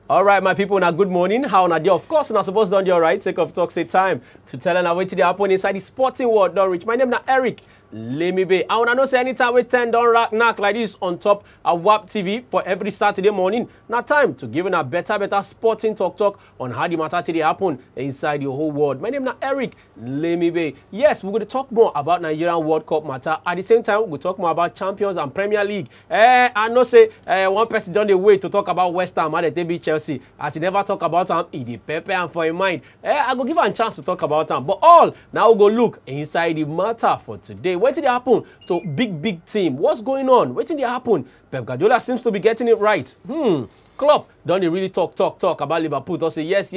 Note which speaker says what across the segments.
Speaker 1: All right, my people, now good morning. How na there? Of course, not supposed to do all right. Take off talk, say time to tell and wait till they happen inside the sporting world. Don't reach. My name is Eric. Let me be. I want to know say anytime we 10 don't knock like this on top of WAP TV for every Saturday morning. Now time to give a better sporting talk on how the matter today happen inside the whole world. My name is Eric. Let me be. Yes, we're going to talk more about Nigerian World Cup matter. At the same time, we'll talk more about Champions and Premier League. I know say one person done the way to talk about West Ham and they beat Chelsea. As he never talk about them, he the pepper and for his mind. I go give him a chance to talk about them. But all now we'll go look inside the matter for today. What did happen to big team? What's going on? What did happen? Pep Guardiola seems to be getting it right. Klopp don't they really talk about Liverpool? Don't say yes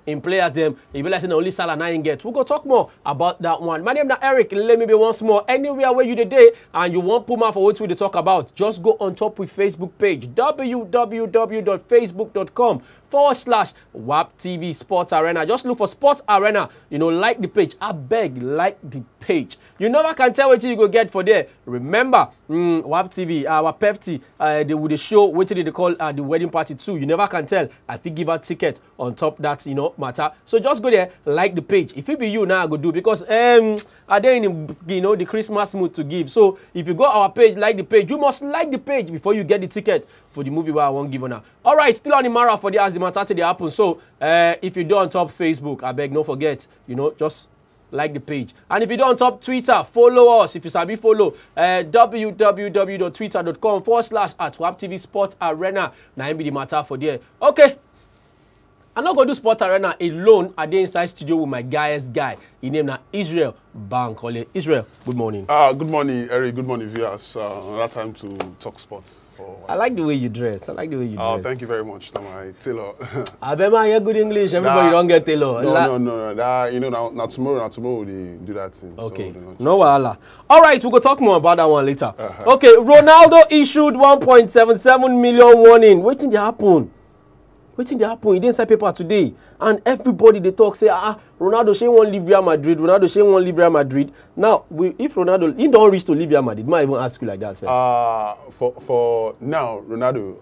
Speaker 1: in players them. If you like say only Salah 9 get. We'll go talk more about that one. My name is Eric. Let me be once more. Anywhere where you today and you want Puma for what we talk about, just go on top with Facebook page www.facebook.com/WAP TV Sports Arena. Just look for Sports Arena. Like the page. I beg, like the page. You never can tell what you go get for there. Remember, WAP TV, our PFT, they would show what they call the wedding party too. You never can tell. I think give a ticket on top that matter. So just go there, like the page. If it be you now, I go do because are they in the Christmas mood to give. So if you go our page, like the page, you must like the page before you get the ticket for the movie where I won't give on now. All right, still on the Mara for the as the matter today happen. So if you do on top Facebook, I beg don't forget, just like the page. And if you do on top Twitter, follow us. If you sabi follow www.twitter.com/@WAP Sports Arena. Now be the matter for there. Okay. I'm not going to do Sport Arena alone. I did inside studio with my guy. His name is Israel Bankole. Israel, good morning.
Speaker 2: Good morning, Eric. Good morning, viewers. Another time to talk sports.
Speaker 1: I like the way you dress. Thank you
Speaker 2: very much. My tailor.
Speaker 1: I bet I hear good English. Everybody don't get tailor.
Speaker 2: No. Now tomorrow we do that thing.
Speaker 1: Okay. So no wahala. All right, we'll go talk more about that one later. Okay, Ronaldo issued 1.77 million warning. Waiting to happen. He didn't sign paper today. And everybody they talk say, Ronaldo she won't leave Real Madrid. Now, if Ronaldo he don't reach to leave Real Madrid, might even ask you like that first.
Speaker 2: For now, Ronaldo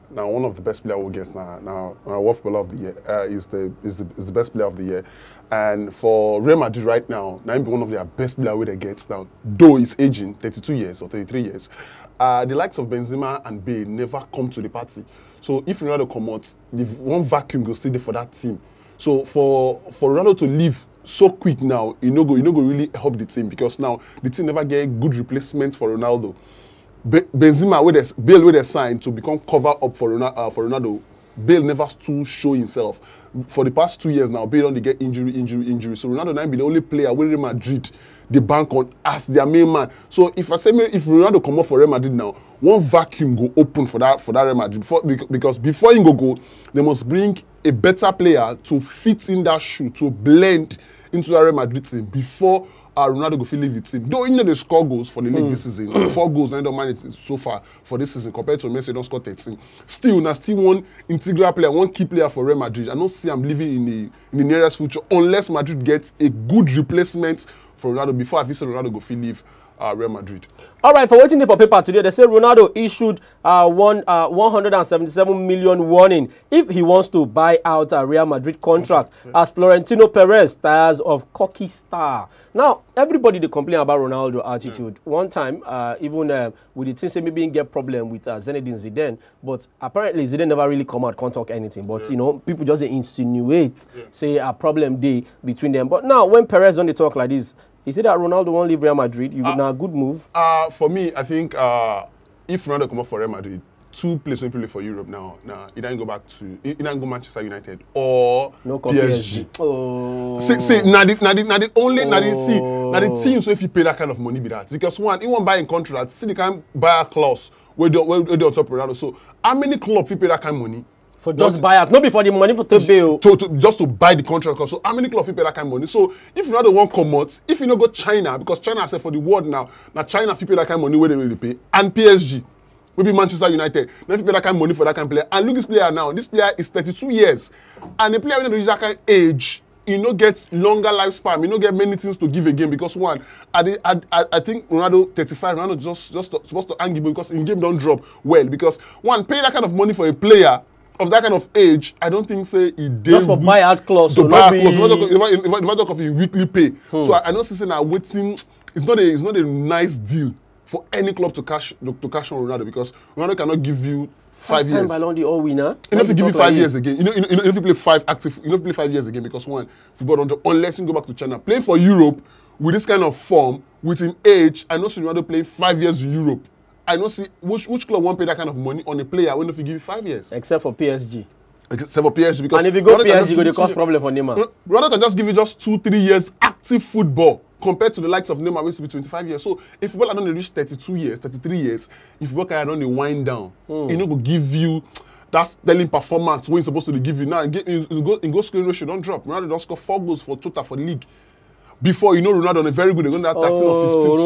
Speaker 2: now one of the best players we get now World Footballer of the Year is the best player of the year. And for Real Madrid right now one of their best players they get now, though he's aging 32 years or 33 years. The likes of Benzema and Bale never come to the party. So if Ronaldo come out, the one vacuum go stay there for that team. So for Ronaldo to leave so quick now, you know go really help the team because now the team never get good replacement for Ronaldo. Benzema Bale with a sign to become cover up for Ronaldo. Bale never still show himself. For the past 2 years now, Bale only get injury. So Ronaldo now be the only player with Real Madrid the bank on as their main man. So if Ronaldo come up for Real Madrid now, one vacuum go open for that Real Madrid because before he go, they must bring a better player to fit in that shoe to blend into the Real Madrid team before Ronaldo go feel leave the team. Though they score goals for the league this season, 4 goals, I don't mind it so far for this season compared to Messi, don't score 13. Still one integral player, one key player for Real Madrid. I don't see him living in the nearest future unless Madrid gets a good replacement for Ronaldo before I feel Ronaldo go feel leave Real Madrid. All right, for waiting for paper today, they say Ronaldo issued 177 million warning if he wants to buy out a Real Madrid contract as Florentino Perez tires of cocky star. Now, everybody they complain about Ronaldo attitude. One time, even with the team say maybe he get problem with Zinedine Zidane, but apparently Zidane never really come out, can't talk anything. But people just insinuate, say a problem day between them. But now, when Perez only talk like this, he said that Ronaldo won't leave Real Madrid. You would now a good move. For me, I think if Ronaldo come up for Real Madrid, 2 places when play for Europe now he don't go back to he don't go Manchester United or PSG.
Speaker 1: Oh.
Speaker 2: See, now the teams so if you pay that kind of money be that because one he won't buy in contract. See they can buy a clause where they on top Ronaldo. So how many clubs you pay that kind of money?
Speaker 1: For just buy out, not before the money for to bail.
Speaker 2: Just to buy the contract. So how many clubs you pay that kind of money? So if Ronaldo won't come out, if you don't go China, because China said for the world now China if you pay that kind of money where they really pay, and PSG, maybe Manchester United, now if you pay that kind of money for that kind of player, and look this player now, this player is 32 years, and the player when they reach that kind of age, he no get longer lifespan, he no get many things to give again because one, I think Ronaldo 35, Ronaldo just supposed to hang because in game don't drop well because one pay that kind of money for a player. of that kind of age, I don't think say he did
Speaker 1: just for buyout clause.
Speaker 2: So buyout clause. If I talk of in weekly pay, so I don't see now waiting. It's not a nice deal for any club to cash on Ronaldo, because Ronaldo cannot give you 5 years.
Speaker 1: Ballon d'Or winner.
Speaker 2: You know, if you give you 5 years again, if you play 5 active, you know, play 5 years again, because one, football don't drop unless you go back to China. Playing for Europe with this kind of form, within age, I know Ronaldo play 5 years in Europe. I don't see which club won't pay that kind of money on a player when if you give you 5 years.
Speaker 1: Except for PSG.
Speaker 2: Except for PSG, because
Speaker 1: and if you go PSG, you go to cause problem for Neymar.
Speaker 2: Ronaldo can just give you just 2-3 years active football compared to the likes of Neymar, which to be 25 years. So if football don't reach 32 years, 33 years, if football can don't wind down, you know, go give you that stellar performance when he's supposed to give you. Now, in goal scoring ratio don't drop. Ronaldo don't score 4 goals for total for the league. Before, you know, Ronaldo on a very good, they're going to have 13 or 15.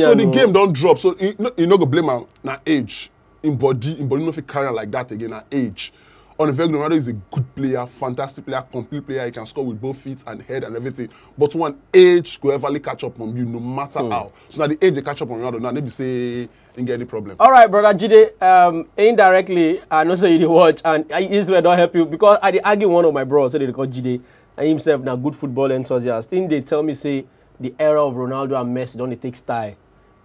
Speaker 2: So the game don't drop. So you know, go blame him now age. In body, no fit carry like that again at age. On a very good, Ronaldo is a good player, fantastic player, complete player. He can score with both feet and head and everything. But one age could ever catch up on you, no matter how. So now the age they catch up on Ronaldo, now maybe say didn't get any problem. All
Speaker 1: right, brother Jide. Indirectly, I know say you watch, and Israel don't help you because I argue one of my bros, say they call Jide, and himself now good football enthusiast. Then they tell me say the era of Ronaldo and Messi don't take style.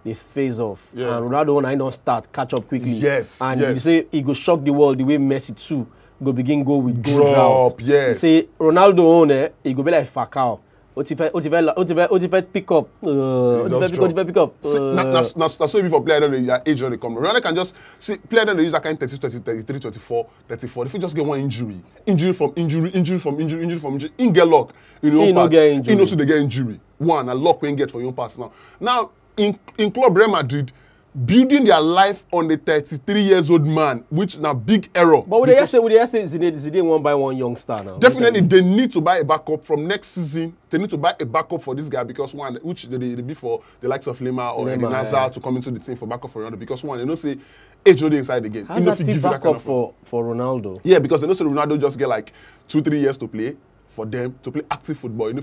Speaker 1: They phase off. Yeah. And Ronaldo when I don't start, catch up quickly.
Speaker 2: Yes.
Speaker 1: And he say he go shock the world the way Messi too go begin go with goal drought.
Speaker 2: Yes.
Speaker 1: He say Ronaldo on he go be like Falcao. What if I pick up? Pick up?
Speaker 2: Now so if for player don't your age don't come. Ronaldo can just see player don't use that kind 30, 33, 24, 34. If you just get one injury, in get luck in your part. In also they get injury. One a luck when get for your pass now. Now in Club Real Madrid, building their life on the 33-year-old man, which is a big error.
Speaker 1: But would they say Zidane one by one youngster now?
Speaker 2: Definitely, they need to buy a backup from next season. They need to buy a backup for this guy because one, which they be for the likes of Lema or Eden Hazard to come into the team for backup for Ronaldo. Because one, they don't say age no dey inside again.
Speaker 1: How's that fit backup for Ronaldo?
Speaker 2: Yeah, because they don't say Ronaldo just get like 2-3 years to play. For them to play active football, you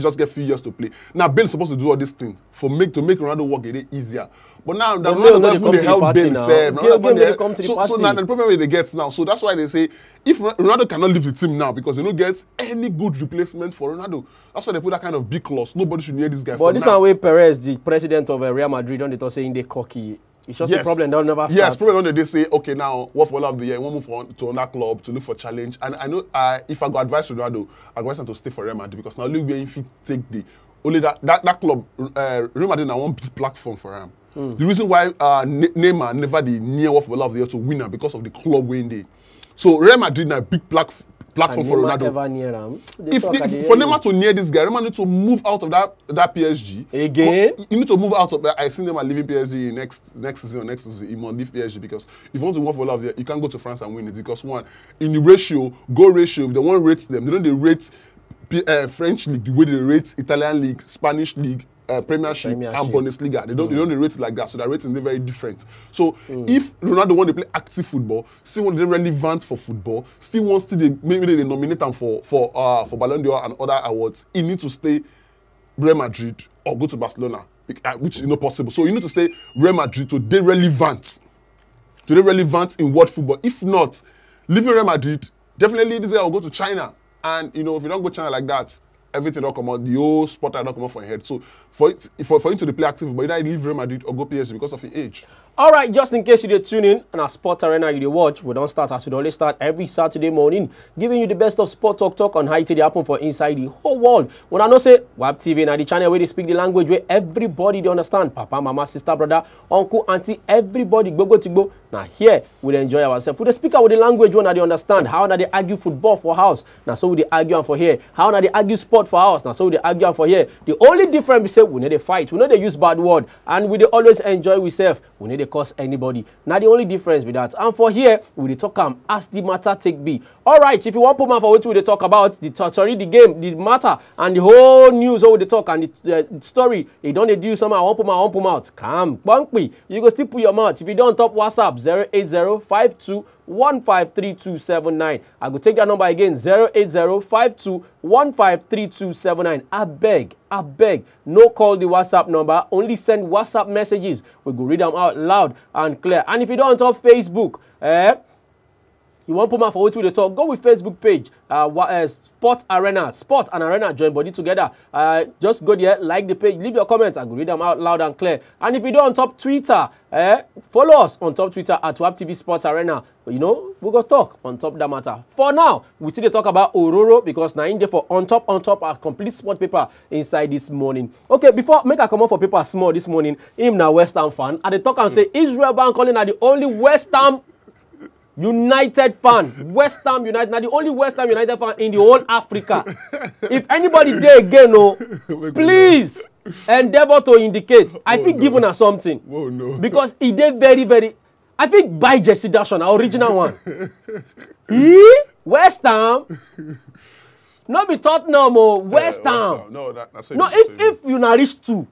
Speaker 2: just get few years to play. Now Bale's supposed to do all these things to make Ronaldo work a day easier. But now Ronaldo doesn't help Bale himself. So now the problem they get now. So that's why they say if Ronaldo cannot leave the team now because they don't get any good replacement for Ronaldo. That's why they put that kind of big clause. Nobody should near this guy.
Speaker 1: But this way Perez, the president of Real Madrid, don't they saying they cocky. It's just a problem they'll never start.
Speaker 2: Yes, probably when they say, okay, now, what for all of the year, we won't move on to another club to look for challenge. And I know if I go advise Ronaldo, I advise him to stay for Real Madrid because now look where if he take only that club, Real Madrid now one big platform for him. The reason why Neymar never the near World Cup of the year to winner because of the club win day. So Real Madrid now big platform for Ronaldo.
Speaker 1: Ever near him.
Speaker 2: For Neymar to near this guy, Neymar need to move out of that PSG.
Speaker 1: Again?
Speaker 2: You need to move out of that. I see Neymar leaving PSG next season. He must leave PSG because if you want to work for love, you can't go to France and win it because one, in the goal ratio, if they want to rate them, they rate French league the way they rate Italian league, Spanish league, Premiership and Bundesliga. They don't rate it like that, so their rating is very different. So if Ronaldo want to play active football, still want to be relevant for football, still wants to maybe they nominate him for Ballon d'Or and other awards, he need to stay Real Madrid or go to Barcelona, which is not possible. So you need to stay Real Madrid to be relevant, in world football. If not, leaving Real Madrid, definitely this guy will go to China. And if you don't go to China like that, everything don't come out, the whole sport don't come out for your head. So for him to play active, but either leave Real Madrid or go PSG because of his age.
Speaker 1: All right, just in case you did tune in and our Sport Arena you did watch, we don't start as we always start every Saturday morning, giving you the best of sport talk on how it happen for inside the whole world. When I know say WAP TV now the channel where they speak the language where everybody they understand, papa, mama, sister, brother, uncle, auntie, everybody go tigbo. Now here we enjoy ourselves. We the speaker with the language when they understand how now they argue football for house. Now so we they argue for here. How now they argue sport for house. Now so we they argue for here. The only difference we say we need to fight. We know they use bad word and we they always enjoy ourselves. We need to cause anybody. Now the only difference with that. And for here, we dey talk as the matter take be. All right, if you want put man for what we dey talk about, the game, the matter, and the whole news how we dey talk and the story, you don't do something. I want put my out. Come, bunkby. You go still put your mouth. If you don't top WhatsApp 08052153279. I go take that number again 08052153279. I beg, no call the WhatsApp number, only send WhatsApp messages. We go read them out loud and clear. And if you don't on Facebook, You want put man for what we talk? Go with Facebook page. Sport and Arena join body together. Just go there, like the page, leave your comments, and go read them out loud and clear. And if you do on top Twitter, follow us on top Twitter at WAP TV Sports Arena. You know, we go talk on top that matter. For now, we still talk about Ororo because now in there for on top our complete sport paper inside this morning. Okay, before make a come on for paper small this morning, him now West Ham fan. At the talk and say Israel Bank calling are the only West Ham United fan. West Ham United, now the only West Ham United fan in the whole Africa. If anybody there again, please endeavor to indicate. I think given us something.
Speaker 2: Oh, no.
Speaker 1: Because he did very, very. I think buy Jesse Dashon, our original one. West Ham. Not be Tottenham, West Ham.
Speaker 2: No, that's
Speaker 1: no. If you na reach 2,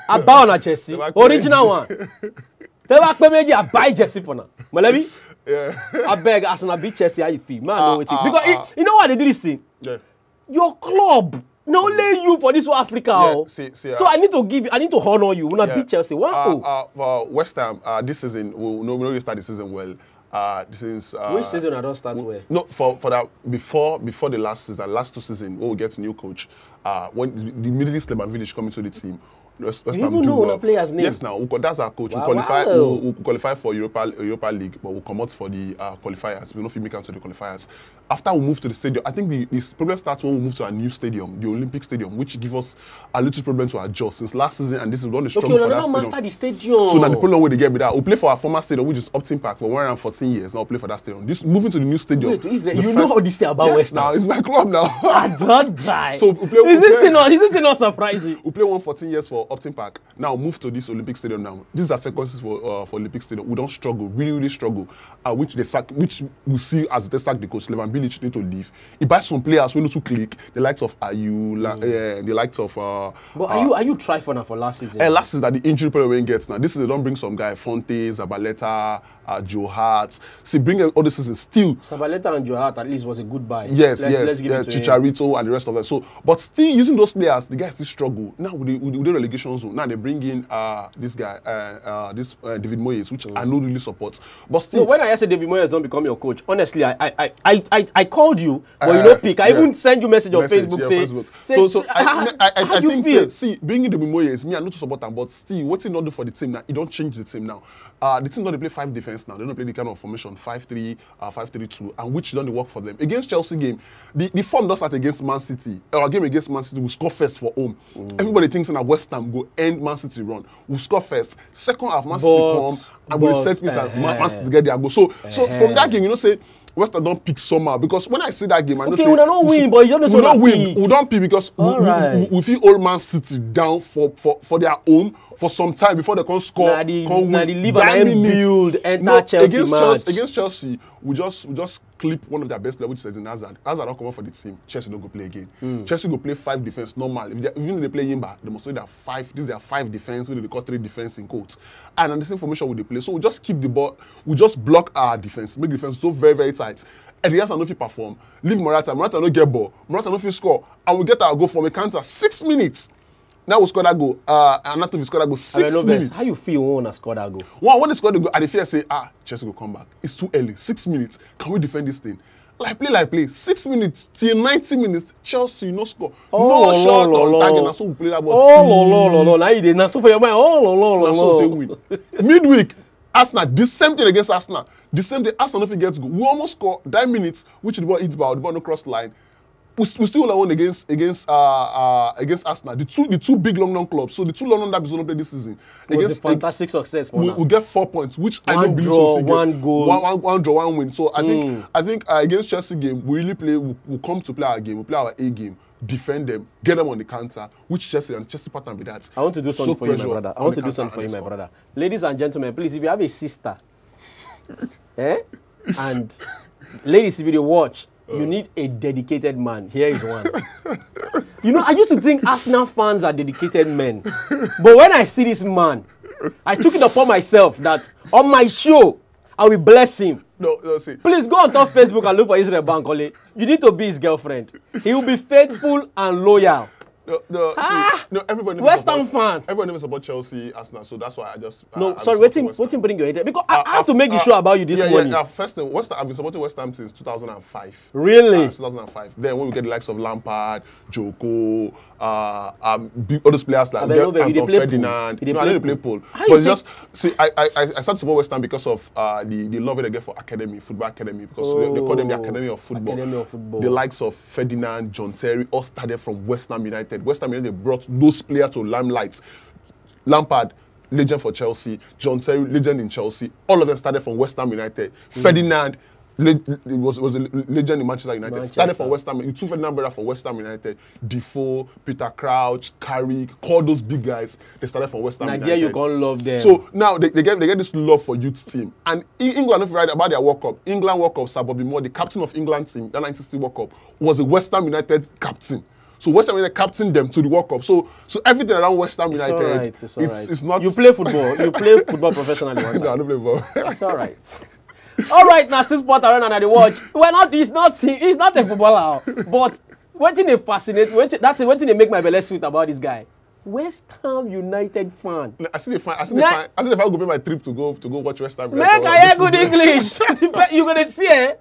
Speaker 1: I buy on a Jesse. Original one. They were maybe I buy Jesse for now. Malabi.
Speaker 2: Yeah.
Speaker 1: I beg Arsenal beat Chelsea how you feel. Man, know because you know why they do this thing?
Speaker 2: Yeah.
Speaker 1: Your club. Not only you for this whole Africa. So I need to honor you. When I beat Chelsea.
Speaker 2: For West Ham, this season, we know start the season well. This is
Speaker 1: which season I don't start well?
Speaker 2: No, for that before the last season, last 2 seasons, when we get a new coach, when the Middle East Lebanon village coming to the team. West
Speaker 1: you even know well. Player's name?
Speaker 2: Yes, now that's our coach.
Speaker 1: Wow,
Speaker 2: we'll qualify for Europa League, but we'll come out for the qualifiers. We don't feel make out to the qualifiers. After we move to the stadium, I think the problem starts when we move to a new stadium, the Olympic Stadium, which gives us a little problem to adjust since last season, and this is one of the struggle for that stadium.
Speaker 1: Master the stadium.
Speaker 2: So now the problem where they get with that, we play for our former stadium, which is Upton Park for 114 years. Now we play for that stadium. This moving to the new stadium.
Speaker 1: Wait, you know how this thing about West Ham?
Speaker 2: Now it's my club now.
Speaker 1: I don't die.
Speaker 2: So we play. Is
Speaker 1: this not surprising?
Speaker 2: We play 114 years for Upton Park. Now move to this Olympic Stadium now. This is our second season for Olympic Stadium. We don't struggle, really struggle. Which we see as they sack the coach. Levan Bilic need to leave. He buys some players we need to click. The likes of Ayu, the likes of.
Speaker 1: But are you try for last season?
Speaker 2: Last season that the injury problem when gets now. This is they don't bring some guy Fonte, Zabaleta, Joe Hart. See, bring all this season still.
Speaker 1: Zabaleta and Joe Hart at least was a good buy.
Speaker 2: Yes, Chicharito and the rest of them. So, but still using those players, the guys still struggle. Now with the relegation zone, now they bring in this guy, David Moyes, which I know really supports. But still,
Speaker 1: so when I say David Moyes don't become your coach, honestly, I called you, but you don't pick. I even send you message on Facebook saying.
Speaker 2: So I think see bringing David Moyes, me I not to support him, but still, what he not do for the team now? He don't change the team now. The team don't play 5 defense now. They don't play the kind of formation 5-3, 5-3-2, and which don't work for them. Against Chelsea game, the form does start against Man City. Our game against Man City, we score first for home. Everybody thinks in a West Ham go end Man City run. We score first. Second half, Man City come and we reset piece and Man City get their goal. So from that game, you know, say West Ham don't pick somehow because when I see that game, I know say
Speaker 1: we don't win, but you don't
Speaker 2: we don't win. We don't pick because we feel old Man City down for their own for some time before they can score.
Speaker 1: Now the leave and build enter Chelsea match.
Speaker 2: Against Chelsea, we just clip one of their best players, which is in Hazard. Hazard don't come out for the team. Chelsea don't go play again. Chelsea go play 5 defense normal. Even if they play Yimba, they must say that 5. These are 5 defense. We call 3 defense in quotes. And on the same formation we they play. So we just keep the ball. We just block our defense, make defense so very very tight. And the answer no fit perform. Leave Morata no get ball. Morata no fit score. And we get our goal from a counter 6 minutes. Now we score that goal. Anatovic score that goal 6 minutes.
Speaker 1: How you feel when we score that goal?
Speaker 2: When they score the goal, I fear say, Chelsea will come back. It's too early. 6 minutes. Can we defend this thing? Like play. 6 minutes till 90 minutes. Chelsea no score. No shot on target. Now so we play that ball.
Speaker 1: Now you did not so for your mind.
Speaker 2: Now so they win. Midweek, Arsenal. The same thing against Arsenal. The same thing. Arsenal if get to go. We almost score 9 minutes, which the ball hits ball. The ball no cross line. We still won against Arsenal. The two big London clubs. So the two London derbies don't play this season.
Speaker 1: It was a fantastic success for
Speaker 2: we get 4 points, which I don't believe
Speaker 1: draw,
Speaker 2: so.
Speaker 1: One goal,
Speaker 2: one draw, one win. So I think against Chelsea game we really play. We'll come to play our game. We play our A game, defend them, get them on the counter. Which Chelsea pattern be that.
Speaker 1: I want to do something for you, my brother. Ladies and gentlemen, please, if you have a sister, and ladies, if you watch. You need a dedicated man. Here is one. You know, I used to think Arsenal fans are dedicated men. But when I see this man, I took it upon myself that on my show, I will bless him.
Speaker 2: No, see.
Speaker 1: Please go on top Facebook and look for Israel Bankole. You need to be his girlfriend. He will be faithful and loyal.
Speaker 2: Everybody
Speaker 1: West Ham fan.
Speaker 2: Everyone never support Chelsea, Arsenal, so that's why I just.
Speaker 1: No, sorry, waiting bring your interest because I have to make the show about you this morning.
Speaker 2: Yeah, first thing, I've been supporting West Ham since 2005.
Speaker 1: Really?
Speaker 2: 2005. Then when we get the likes of Lampard, Joko, all those players like Anton Ferdinand. No, I didn't play Paul. But it's just see, I started to support West Ham because of the love they get for football academy, because they call them the Academy of Football.
Speaker 1: Academy of Football.
Speaker 2: The likes of Ferdinand, John Terry, all started from West Ham United. West Ham United brought those players to limelight. Lampard, legend for Chelsea. John Terry, legend in Chelsea. All of them started from West Ham United. Ferdinand was a legend in Manchester United. Started from West Ham. You two Ferdinand brothers from West Ham United. Defoe, Peter Crouch, Carrick, all those big guys. They started from West Ham United.
Speaker 1: Nigeria, you can't love them.
Speaker 2: So now they get this love for youth team. And England, if you write about their World Cup, England World Cup, Sir Bobby Moore, the captain of England team, the 1960 World Cup, was a West Ham United captain. So West Ham United captained them to the World Cup. So everything around West Ham United, it's not.
Speaker 1: You play football. You play football professionally.
Speaker 2: No, I don't play football.
Speaker 1: It's all right. All right, now still sport around and I watch. He's not a footballer, but one thing they fascinate. That's one thing they make my belly sweet about this guy. West Ham United fan.
Speaker 2: I see if I go pay my trip to go watch West Ham United.
Speaker 1: Make I hear good English. You're gonna see it.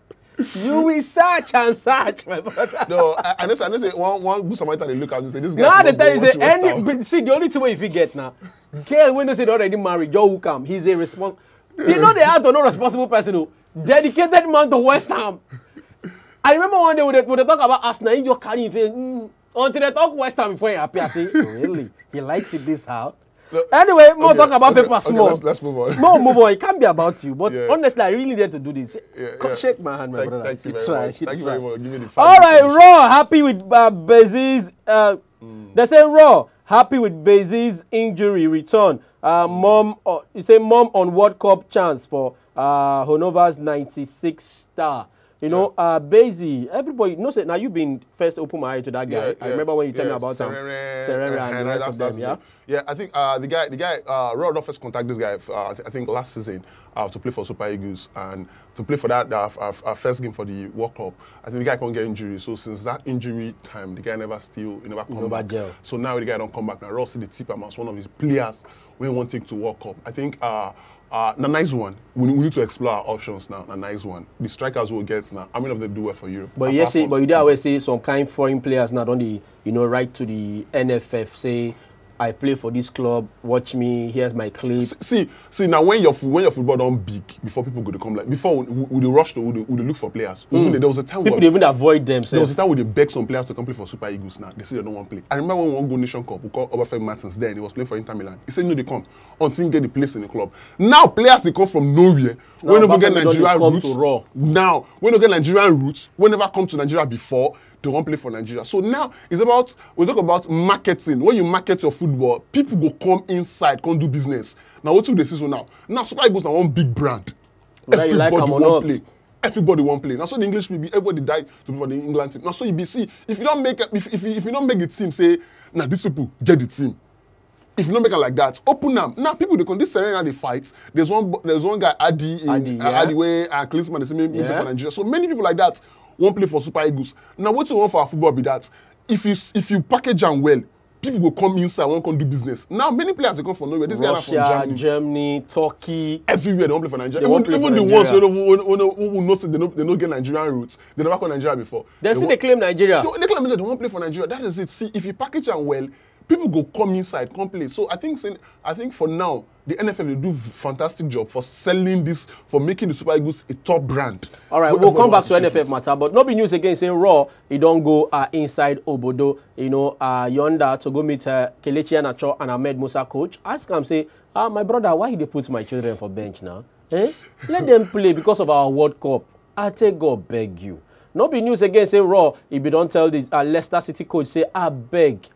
Speaker 1: You will search and search, my brother.
Speaker 2: No, I know say one good Samaritan they look at and say this guy.
Speaker 1: Now the time is see the only thing you get now. Girl when they say they already married, Joe who come, he's a responsible. You know they have to know responsible person who dedicated man to West Ham. I remember one day when they talk about Arsenal, you just carry him until they talk West Ham before he appear. I say, really? He likes it this how? No, anyway, more talk about paper small.
Speaker 2: Let's move on.
Speaker 1: More move on. It can't be about you. But honestly, I really needed to do this. Shake my hand, my brother.
Speaker 2: Thank you very much. Thank you very much. Give me the
Speaker 1: all right, Raw. Happy with Bezie's. They say Raw. Happy with Bezie's injury return. Mom on World Cup chance for Honova's 96 star. You know, Bezie, everybody knows it. Now you've been first open my eye to that guy. I remember when you told me about him. Serena and the rest of them, yeah?
Speaker 2: Yeah, I think the guy, Rod first contacted this guy, I think last season, to play for Super Eagles and to play for that, our first game for the World Cup. I think the guy can't get injury. So since that injury time, the guy never come back. Gel. So now the guy don't come back. Now Rod see the tip as one of his players when he want to take to World Cup. I think a nice one. We need to explore our options now. A nice one. The strikers will get now. How many of them do well for Europe?
Speaker 1: But you say, but you always say some kind foreign players now don't they, right to the NFF say, I play for this club. Watch me. Here's my clip.
Speaker 2: See. Now when your football don't big, before people go to come like before, we rush to we look for players. Even there was a time
Speaker 1: people even avoid them.
Speaker 2: There was a time where they beg some players to come play for Super Eagles. Now they say they don't want to play. I remember when we won Gold Nation Cup, we called Obafemi Martins. Then he was playing for Inter Milan. He said no, they come until he get the place in the club. Now players they come from nowhere. When they get Nigerian roots. Now when they get Nigerian roots, when never come to Nigeria before. They won't play for Nigeria. So now it's about, we talk about marketing. When you market your football, people go come inside, come do business. Now what do they see so now? Now Super Eagles are one big brand. Everybody won't play. Everybody won't play. Now so the English will be everybody die to play for the England team. Now so you be see if you don't make if you don't make the team say now these people get the team. If you don't make it like that, open them. Now people they come this Serena they fight. There's one guy Adi way and Klinsmann they say maybe play for Nigeria. So many people like that won't play for Super Eagles. Now what you want for our football be that if you package them well, people will come inside, won't come do business. Now many players they come from nowhere. This guy are from
Speaker 1: Germany, Turkey,
Speaker 2: everywhere they won't play for Nigeria. Even the ones who know say they don't get Nigerian roots, they never come Nigeria before.
Speaker 1: They claim Nigeria.
Speaker 2: They claim Nigeria. They won't play for Nigeria. That is it. See, if you package them well, people go come inside, come play. So I think for now, the NFL will do a fantastic job for selling this, for making the Super Eagles a top brand. All right,
Speaker 1: we'll come back to NFF matter, but not be news again saying Raw, he don't go inside Obodo, yonder to go meet Kelechi Iheanacho and Ahmed Musa coach. Ask him, say, my brother, why they put my children for bench now? Let them play because of our World Cup. I take God beg you. Not be news again say Raw, if you don't tell this Leicester City coach, say, I beg.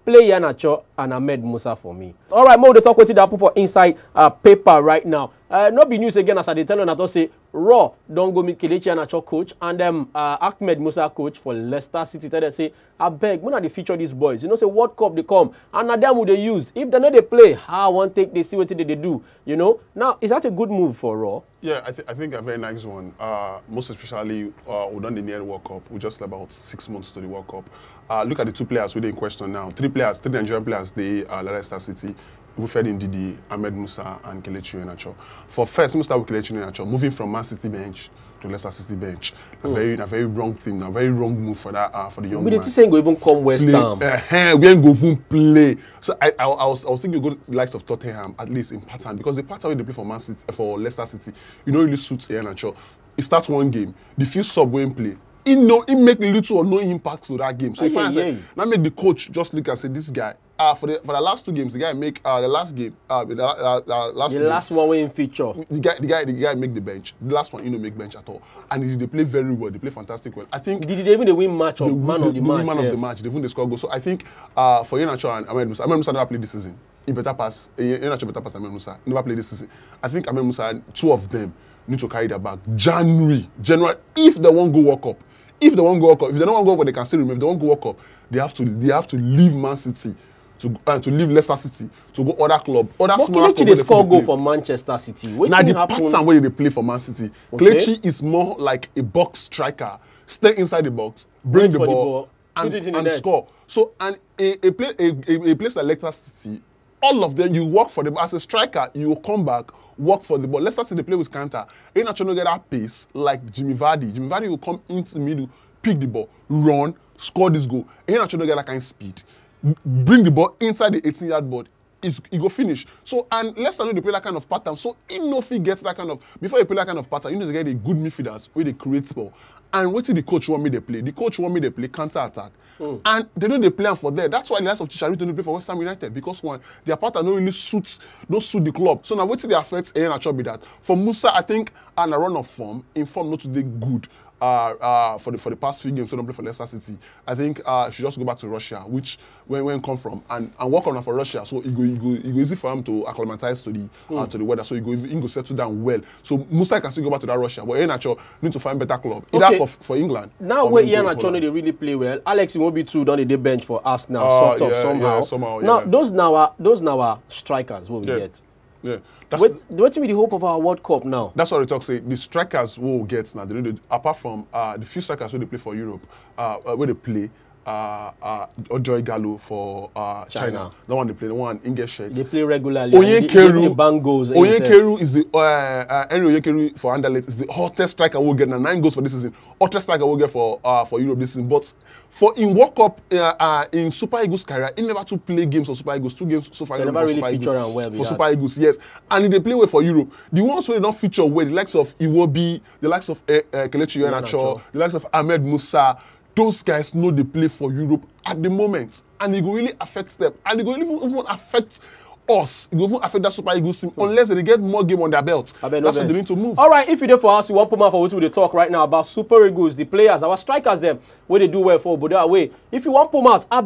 Speaker 1: Play Iheanacho and Ahmed Musa for me. All right, more to talk with you that put for inside paper right now. not be news again as I tell you, and I say Raw don't go meet Kelechi Iheanacho coach and Ahmed Musa coach for Leicester City. Tell them say, I beg, when are they feature these boys? You know, say World Cup they come and now them would they use. If they know they play, how one take they see what they do. You know, now is that a good move for Raw?
Speaker 2: Yeah, I think a very nice one. Most especially, we done the near World Cup. We just about 6 months to the World Cup. Look at the 2 players within question now. 3 Nigerian players. They are Leicester City. We fed in Didi, Ahmed Musa, and Kelechi Iheanacho. For first, we start with Kelechi Iheanacho, moving from Man City bench to Leicester City bench. A very wrong thing, a very wrong move for that for the young man.
Speaker 1: But the saying go even come West Ham.
Speaker 2: We ain't go even play. So I was thinking you go the likes of Tottenham at least in pattern because the pattern where they play for Man City for Leicester City, you know, really suits Iheanacho. He starts one game, the few sub won't play. He make little or no impact to that game. So if I say now make the coach just look and say this guy. For the last 2 games, the guy make the last game. The
Speaker 1: last one we in feature.
Speaker 2: The guy make the bench. The last one, make bench at all, and they play very well. They play fantastic well. I think.
Speaker 1: Did they even win match of man of the match?
Speaker 2: Man of the match. They win the score goal. So I think for Iheanacho and Ahmed Musa never played this season. He better pass. Iheanacho better pass Ahmed Musa. Never played this season. I think Ahmed Musa, 2 of them need to carry their bag. January, if they won't go World Cup. If they won't go World Cup, if they don't want to go World Cup, they can still remove. If they won't go World Cup, they have to leave Man City. To leave Leicester City to go other club, other smaller club.
Speaker 1: Kelechi they score goal for Manchester City.
Speaker 2: Now the pattern where they play for Man City, Kelechi is more like a box striker. Stay inside the box, bring the ball and score. So and a place like Leicester City, all of them you work for them as a striker. You will come back, work for the ball. Leicester City play with counter. Iheanacho no get that pace like Jimmy Vardy. Jimmy Vardy will come into the middle, pick the ball, run, score this goal. Iheanacho no get that kind of speed. Bring the ball inside the 18-yard board, he go finish. So, and Leicester know they play that kind of pattern. So, if he gets that kind of, before you play that kind of pattern, you need to get a good midfielders where they create ball. And what did the coach want me to play? The coach want me to play counter-attack. And they know they play for there. That's why the likes of Chicharito don't play for West Ham United. Because one, their pattern don't really suit the club. So now what did they affect Iheanacho be that? For Musa, I think, and a run of form, in form not today good. For the past few games, so don't play for Leicester City. I think should just go back to Russia, which when come from, and work on for Russia. So it go easy for him to acclimatize to the weather. So he go settle down well. So Musa can still go back to that Russia, but Iheanacho need to find better club either for England.
Speaker 1: Now where Iheanacho they really play well. Alex Iwobi too done the bench for us now. Somehow. Now those now are strikers. What we get.
Speaker 2: Yeah.
Speaker 1: What's the hope of our World Cup now?
Speaker 2: That's what the talk say. The strikers will get now. Apart from the few strikers where they play for Europe, where they play, Ojoy Gallo for China. The one they play, the one English shirt.
Speaker 1: They play regularly.
Speaker 2: Oyenkeru is the Henry Oyenkeru for Anderlecht is the hottest striker we'll get now. 9 goals for this season. Hottest striker we'll get for Europe this season. But in World Cup in Super Eagles career, he never to play games for Super Eagles. 2 games so far.
Speaker 1: They never really feature well
Speaker 2: for Super Eagles, yes. And they play well for Europe. The ones who they don't feature well, the likes of Iwobi, the likes of Kelechi Iheanacho, the likes of Ahmed Musa. Those guys know they play for Europe at the moment, and it will really affect them, and it will even affect us. It will even affect that Super Eagles team unless they get more game on their belt. That's what they need to move.
Speaker 1: All right, if you're there for us, you want to put out for what we talk right now about Super Eagles, the players, our strikers, them where they do well for, but that way. If you want to put out, I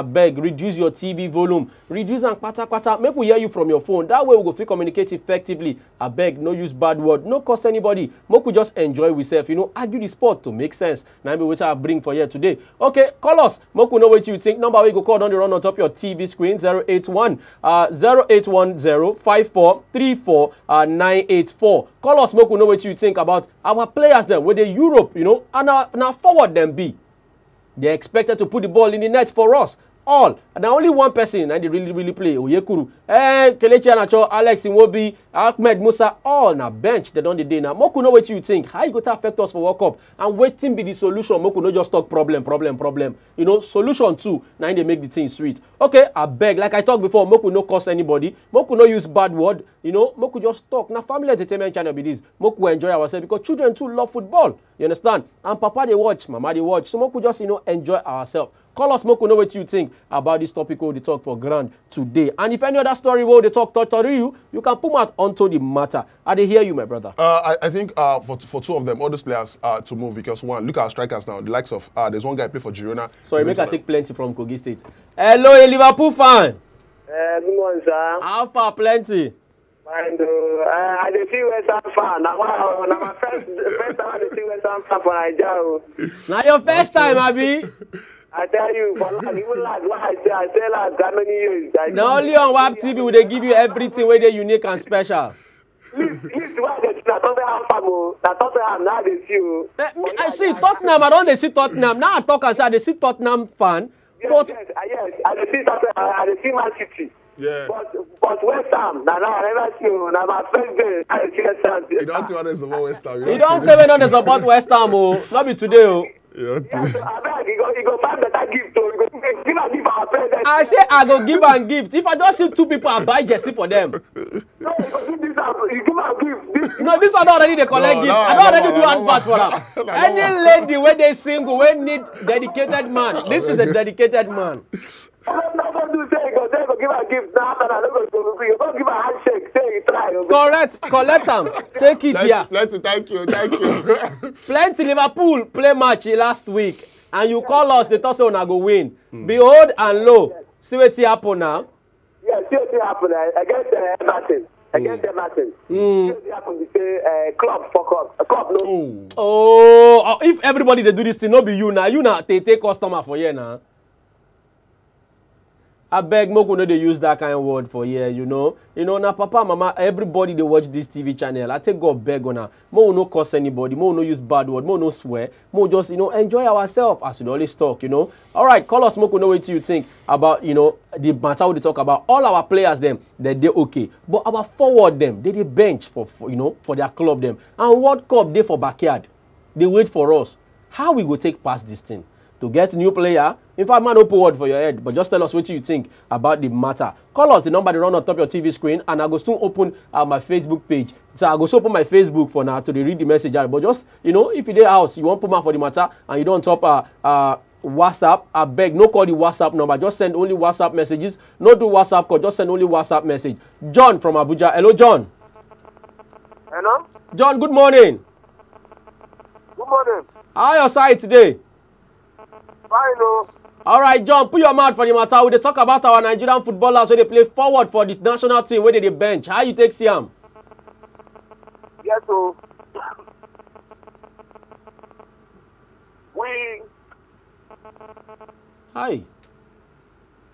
Speaker 1: beg, reduce your TV volume, reduce and kwata. Make we hear you from your phone. That way we go feel communicate effectively. I beg, no use bad word, no cost anybody. Make we just enjoy ourselves, argue the sport to make sense. Now what I bring for you today. Okay, call us. Make we know what you think. Number we go call on the run on top your TV screen 081 0810 5434 984. Call us, make we know what you think about our players them with the Europe, and now forward them be. They're expected to put the ball in the net for us. All. And only one person and they really play. Oyekuru. Kelechi Iheanacho, Alex Iwobi, Ahmed Musa, all na bench. They don't the day now. Moku know what you think. How you go to affect us for World Cup? And waiting be the solution. Moku no just talk problem. Solution too. Now they make the thing sweet. Okay, I beg. Like I talked before, Moku no cost anybody. Moku no use bad word. Moku just talk. Now family entertainment channel be this. Moku enjoy ourselves because children too love football. You understand? And Papa they watch, Mama they watch. So Moku just enjoy ourselves. Call us, Moku, know what you think about this topic we talk for grand today. And if any other story we they talk to you can put out onto the matter. I they hear you, my brother.
Speaker 2: I think for 2 of them, all those players to move because one, look at our strikers now. The likes of there's one guy play for Girona.
Speaker 1: Sorry, make I take plenty from Kogi State. Hello, a Liverpool fan.
Speaker 3: Good morning, sir.
Speaker 1: How far plenty?
Speaker 3: And I dey see West Ham fan. Now my first time I dey see West Ham fan for Nigeria.
Speaker 1: Now your first time, Abi.
Speaker 3: I tell you, for like, even like what I say like how many years.
Speaker 1: Now only on WAP TV will they give you everything where they unique and special.
Speaker 3: Least why they see that Tottenham fan, that Tottenham now they see you.
Speaker 1: I see Tottenham. I don't they see Tottenham. Now I talk and say I they see Tottenham fan.
Speaker 3: Yes,
Speaker 1: But
Speaker 3: yes, I dey see Tottenham. I dey see Man City.
Speaker 2: Yeah.
Speaker 3: But West Ham, now I never see you. Now my first day, I see West Ham.
Speaker 2: You don't want to support West Ham.
Speaker 1: you don't come in on the support West Ham. Oh, not be today. Oh.
Speaker 2: You don't
Speaker 3: Yeah, so I beg, you go find better gift. So you go give a gift our president.
Speaker 1: I say I go give and gift. If I just see two people, I buy jersey for them.
Speaker 3: No, you go give this out. You give a gift.
Speaker 1: No, this one already they collect gift. I don't already do advert for them. Any lady where they single, where need dedicated man. This is a dedicated man.
Speaker 3: Don't do say you go give a gift now. After that, you go give a handshake. Say you try.
Speaker 1: Correct. Collect them. Take it here.
Speaker 2: Thank you.
Speaker 1: Plenty Liverpool play match last week, and you call us. They thought say una go win. Behold and lo, see what happen now.
Speaker 3: Yeah, see what happen against Everton. Against Everton. See what happen. They say club fuck up. Club no.
Speaker 1: Oh, if everybody they do this thing, no be you now. You now take customer for here now. I beg Moko no they use that kind of word for here, you know. Now papa, mama, everybody they watch this TV channel. I take God beg on her. Mo no curse anybody, mo no use bad word, mo no swear, mo just enjoy ourselves as we always talk, All right, call us Moko, know what you think about the matter we talk about. All our players them, they okay. But our forward them, they bench for their club them. And World Cup they for backyard. They wait for us. How we go take past this thing? To get new player, in fact, man, open word for your head, but just tell us what you think about the matter. Call us, the number they run on top of your TV screen, and I go soon open my Facebook page. So I go soon open my Facebook for now to read the message out. But just, if you're there house, you want put man for the matter, and you don't top WhatsApp, I beg, no call the WhatsApp number. Just send only WhatsApp messages. No do WhatsApp call, just send only WhatsApp message. John from Abuja. Hello, John.
Speaker 3: Hello?
Speaker 1: John, good morning.
Speaker 3: Good morning.
Speaker 1: How are your side today?
Speaker 3: Fine, no.
Speaker 1: All right, John, put your mouth for the matter. We dey talk about our Nigerian footballers where they play forward for the national team, where they bench. How you take see them?
Speaker 3: Yes, so we.
Speaker 1: Hi.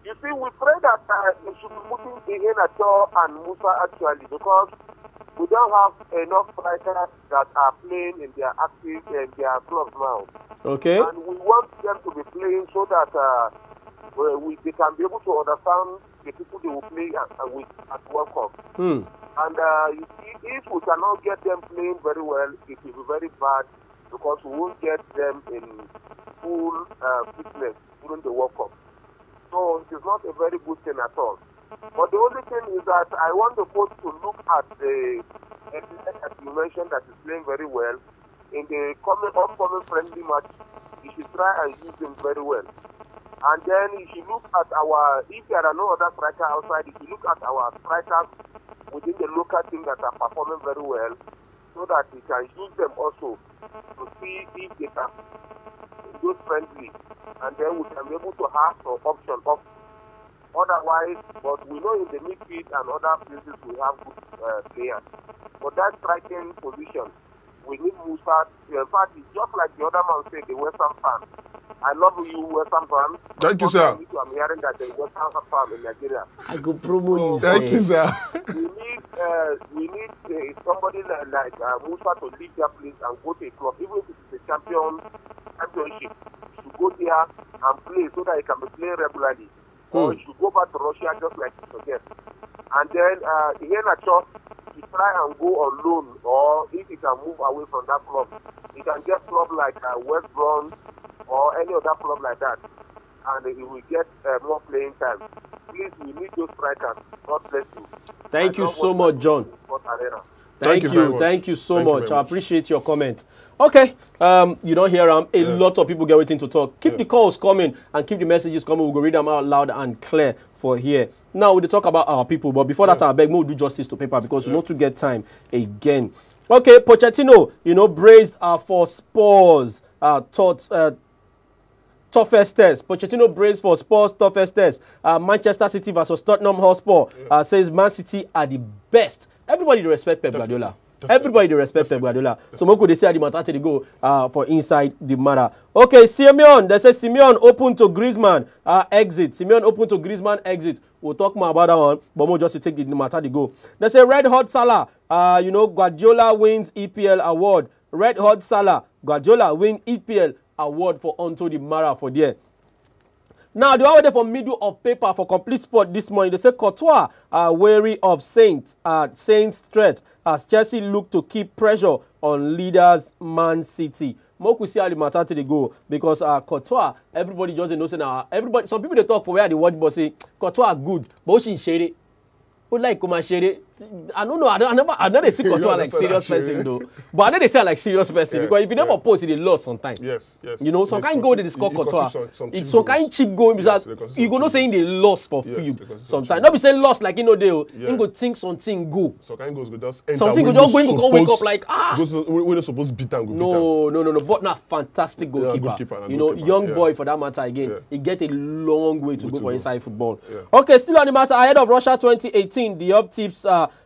Speaker 3: You see, we pray that we should be putting Iheanacho and Musa actually because we don't have enough strikers that are playing in their active their clubs now.
Speaker 1: Okay.
Speaker 3: And we want them to be playing so that they can be able to understand the people they will play with at World Cup. And you see, if we cannot get them playing very well, it will be very bad because we won't get them in full fitness during the World Cup. So it is not a very good thing at all. But the only thing is that I want the coach to look at the that you mentioned that is playing very well. In the upcoming friendly match, you should try and use them very well. And then if you look at if there are no other strikers outside, if you look at our strikers within the local team that are performing very well, so that we can use them also to see if they can do friendly. And then we can be able to have some option up. Otherwise, but we know in the midfield and other places we have good players. But that striking position, we need Musa. In fact, it's just like the other man said, the West Ham fan. I love you, West Ham fan.
Speaker 2: Thank you, sir.
Speaker 3: I'm hearing that the West Ham fan in Nigeria.
Speaker 1: I go promo you.
Speaker 2: Thank you, sir.
Speaker 3: We need somebody like Musa to leave their place and go to a club, even if it is a championship. To go there and play so that he can be playing regularly. Or he should go back to Russia just like he forget. And then Iheanacho, he try and go on loan, or if he can move away from that club, he can get club like West Brom or any other club like that, and he will get more playing time. Please, we need those strikers. God bless you.
Speaker 1: Thank you so much, John. Thank you so much. I appreciate your comment. Okay, you don't hear them. A lot of people get waiting to talk. Keep the calls coming and keep the messages coming. We'll go read them out loud and clear for here. Now we'll talk about our people, but before that, I beg we'll do justice to paper because we want to get time again. Okay, Pochettino, braced for Spurs. Toughest test. Pochettino braced for Spurs' toughest test. Manchester City versus Tottenham Hotspur says Man City are the best. everybody respect Pep Guardiola. Everybody they respect Pep Guardiola. So Moko they say the matter to go for inside the matter. Okay, Simeon. They say Simeon open to Griezmann exit. Simeon open to Griezmann exit. We'll talk more about that one, but more just to take the matter to go. They say Red Hot Salah. Guardiola wins EPL award. Red Hot Salah. Guardiola win EPL award for onto the Mara for there. Now, the other day for middle of paper for complete sport this morning, they say Courtois are wary of Saints threat as Chelsea look to keep pressure on leaders Man City. More could see how the matter to the go because Courtois, everybody just knows now. Everybody, some people they talk for where the watch but say Courtois are good, but she share it. But like come share it. I don't know. I never see Courtois like serious person though. But I know they say like serious person because if you never post, they lost sometimes.
Speaker 2: Yes.
Speaker 1: Some kind goal they score Courtois. It's some kind cheap goal because you go not saying they lost for field sometimes. Not be saying lost like they'll you go think something go.
Speaker 2: Some kind goals go just enter.
Speaker 1: Something go just go wake up like
Speaker 2: When they supposed to beat and go
Speaker 1: No. But not fantastic goalkeeper. Young boy for that matter again. He get a long way to go for inside football. Okay, still on the matter ahead of Russia 2018, the up tips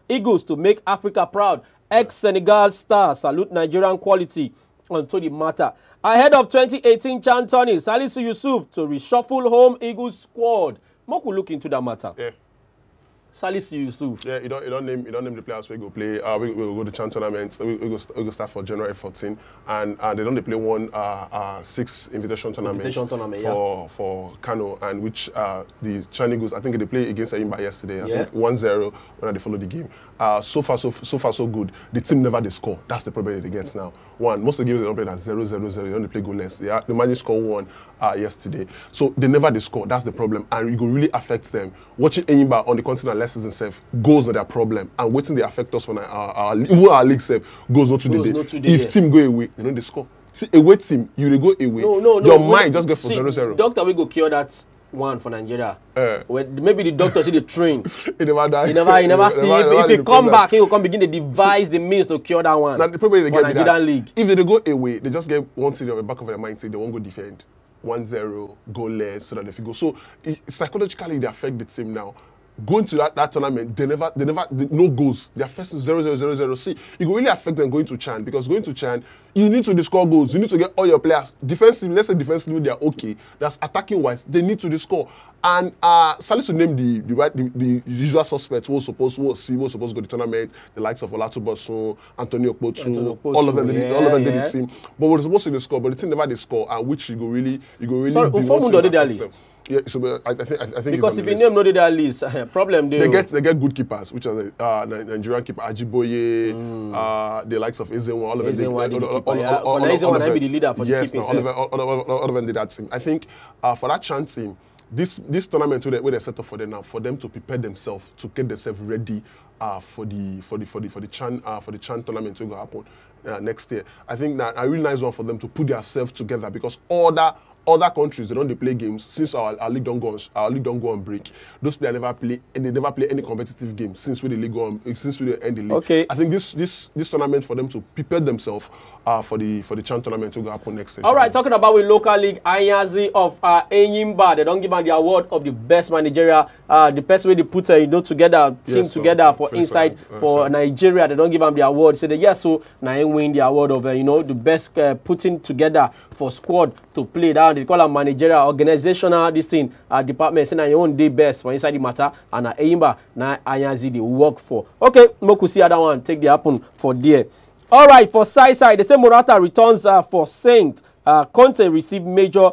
Speaker 1: Eagles to make Africa proud. Ex-Senegal star salute Nigerian quality onto the matter. Ahead of 2018 Chan Tony, Salisu Yusuf to reshuffle home Eagles squad. Moku look into that matter.
Speaker 2: Yeah.
Speaker 1: Salisu Yusuf.
Speaker 2: Yeah, you don't name the players we go play. We go to Chan tournament. We go start for January 14, and they don't play one 6 invitation tournament for Kano, and which the Chan Eagles I think they play against Ayimba yesterday. I think 1-0 when they follow the game. So far so good. The team never they score. That's the problem they get now. Most of the games they don't play at 0-0-0. They only play goalless. They managed to score 1 yesterday. So they never they score. That's the problem, and it will really affect them. Watching Ayimba on the continent lessons itself goes not their problem, and waiting they affect us when our league self goes not today. If team go away, they score. See, away team, you go away. No. Your mind just get for 0-0.
Speaker 1: Doctor will go cure that one for Nigeria. Maybe the doctor see the train.
Speaker 2: He never die.
Speaker 1: He never still. If he come back, he will come begin to devise the means to cure that one.
Speaker 2: Now the problem they
Speaker 1: for
Speaker 2: get
Speaker 1: Nigerian league.
Speaker 2: If they go away, they just get one thing on the back of their mind, say they won't go defend. 1-0, goalless, so that if you go. So psychologically they affect the team now. Going to that tournament, they no goals. They are first 0-0-0-0. See, it will really affect them going to Chan, because going to Chan, you need to score goals. You need to get all your players defensively. Let's say defensively they are okay. That's attacking wise. They need to score. And Salisu named the usual suspects who supposed to go to the tournament. The likes of Olatubosun, Antonio Potu, all of them did the team. But we're supposed to score, but the team never they score, and which you go really. Sorry,
Speaker 1: be one to their list.
Speaker 2: Yeah, so I think
Speaker 1: because if you name not their list, problem
Speaker 2: they get good keepers, which are the Nigerian keeper Ajiboye, the likes of Ezenwa, all of them.
Speaker 1: Ezenwa be the leader for the keeping.
Speaker 2: All of them did that team. I think for that Chan team, this tournament where they set up for them now, for them to prepare themselves to get themselves ready for the Chan tournament to go happen next year. I think that a really nice one for them to put themselves together, because other countries, they don't play games since our league don't go on break. Those players never play, and they never play any competitive game since we end the league. Okay. I think this tournament for them to prepare themselves for the Chan tournament to go happen next year.
Speaker 1: All right, talking about with local league, Ayazi of Enyimba, they don't give them the award of the best managerial, the best way they put team together for inside for Nigeria. They don't give them the award. So so now win the award of the best putting together for squad to play down. They call a managerial, organizational, this thing, department, saying your own day best for inside the matter, and Enyimba, now Ayazi they work for. Okay, Moku see other one, take the happen for there. All right, for side, they say Morata returns for Saint. Conte received major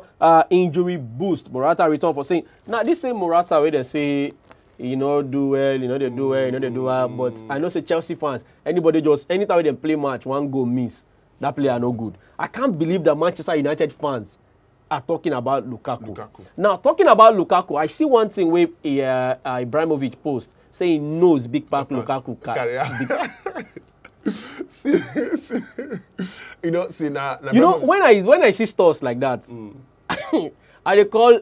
Speaker 1: injury boost. Morata return for Saint. Now, this same Morata where they say, do well, they do well, but I know say Chelsea fans, anytime they play match, one goal miss, that player no good. I can't believe that Manchester United fans are talking about Lukaku. Now, talking about Lukaku, I see one thing where Ibrahimovic post saying he knows big pack Lukaku when I see stores like that, I they call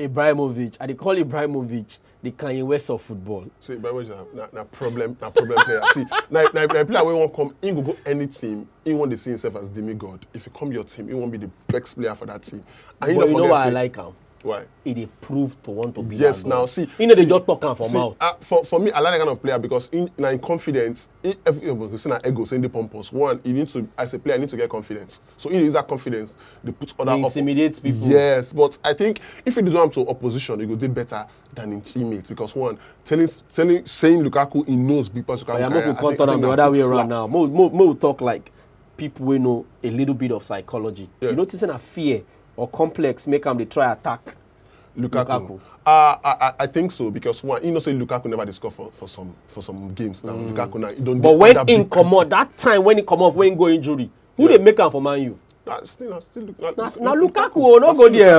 Speaker 1: Ibrahimovic the Kanye West of football.
Speaker 2: See, Ibrahimovic na problem player. See, na player we won't come in go any team. He won't see himself as demigod. If you come your team, he won't be the best player for that team.
Speaker 1: And you know why I like him.
Speaker 2: Why?
Speaker 1: He proved to want to be
Speaker 2: yes,
Speaker 1: that
Speaker 2: now
Speaker 1: good.
Speaker 2: see.
Speaker 1: You know, they just talk am for mouth.
Speaker 2: For me, I like that kind of player because in confidence, it's not ego, saying the pompous. One, you need to, as a player, you need to get confidence. So in that confidence, they put other
Speaker 1: intimidate people.
Speaker 2: Yes, but I think if you do them to opposition, you go do better than in teammates because one, saying Lukaku, he knows because Lukaku.
Speaker 1: Yeah, more we turn the other way around now. More talk like people who know a little bit of psychology.
Speaker 2: Yeah.
Speaker 1: You notice a fear or complex make them they try attack Lukaku.
Speaker 2: I think so because one, say Lukaku never discovered for some games now. Lukaku now, he don't.
Speaker 1: But when in come out that time when he come off when he go injury, who they make him for Man U?
Speaker 2: Now
Speaker 1: Lukaku will not go there.